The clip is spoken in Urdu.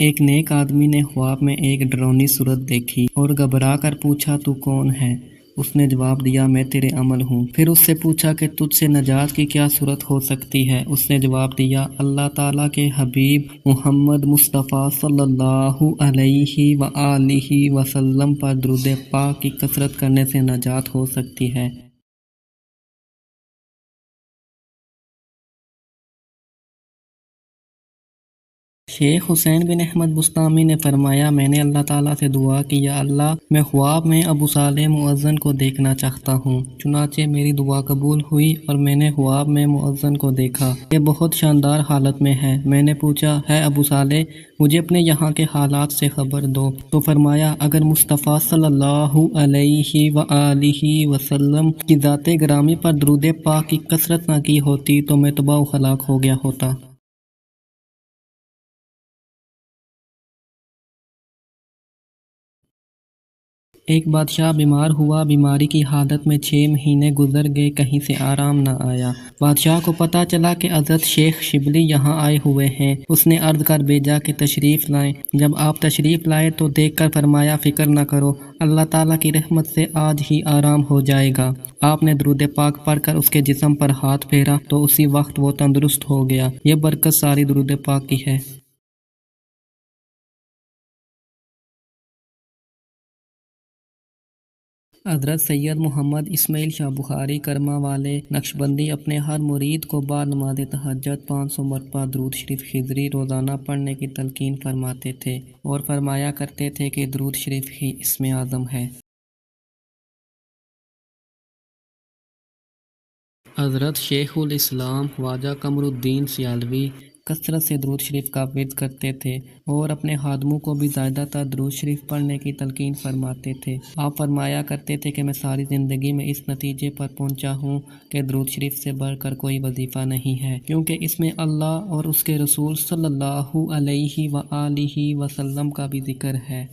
ایک نیک آدمی نے خواب میں ایک ڈراؤنی صورت دیکھی اور گھبرا کر پوچھا تو کون ہے؟ اس نے جواب دیا میں تیرے عمل ہوں۔ پھر اس سے پوچھا کہ تجھ سے نجات کی کیا صورت ہو سکتی ہے؟ اس نے جواب دیا اللہ تعالیٰ کے حبیب محمد مصطفیٰ صلی اللہ علیہ وآلہ وسلم پر درود پاک کی کثرت کرنے سے نجات ہو سکتی ہے۔ شیخ حسین بن احمد بسطامی نے فرمایا میں نے اللہ تعالیٰ سے دعا کی یا اللہ میں خواب میں ابو صالح مؤذن کو دیکھنا چاہتا ہوں۔ چنانچہ میری دعا قبول ہوئی اور میں نے خواب میں مؤذن کو دیکھا۔ یہ بہت شاندار حالت میں ہے۔ میں نے پوچھا ہے ابو صالح مجھے اپنے یہاں کے حالات سے خبر دو، تو فرمایا اگر مصطفیٰ صلی اللہ علیہ وآلہ وسلم کی ذات گرامی پر درود پاک کی کثرت نہ کی ہوتی تو میں تباہ و ہلاک ہو گیا ہوتا۔ ایک بادشاہ بیمار ہوا، بیماری کی حالت میں 6 مہینے گزر گئے، کہیں سے آرام نہ آیا۔ بادشاہ کو پتہ چلا کہ حضرت شیخ شبلی یہاں آئے ہوئے ہیں۔ اس نے عرض کر بھیجا کہ تشریف لائیں۔ جب آپ تشریف لائے تو دیکھ کر فرمایا فکر نہ کرو، اللہ تعالیٰ کی رحمت سے آج ہی آرام ہو جائے گا۔ آپ نے درود پاک پڑھ کر اس کے جسم پر ہاتھ پھیرا تو اسی وقت وہ تندرست ہو گیا۔ یہ برکت ساری درود پاک کی ہے۔ حضرت سید محمد اسماعیل شاہ بخاری کرما والے نقشبندی اپنے ہر مرید کو بعد نماز تہجد 500 مرتبہ درود شریف خضری روزانہ پڑھنے کی تلقین فرماتے تھے اور فرمایا کرتے تھے کہ درود شریف ہی اسم اعظم ہے۔ حضرت شیخ الاسلام خواجہ قمر الدین سیالوی کثرت سے درود شریف کا ورد کرتے تھے اور اپنے خادموں کو بھی زیادہ تر درود شریف پڑھنے کی تلقین فرماتے تھے۔ آپ فرمایا کرتے تھے کہ میں ساری زندگی میں اس نتیجے پر پہنچا ہوں کہ درود شریف سے بڑھ کر کوئی وظیفہ نہیں ہے، کیونکہ اس میں اللہ اور اس کے رسول صلی اللہ علیہ وآلہ وسلم کا بھی ذکر ہے۔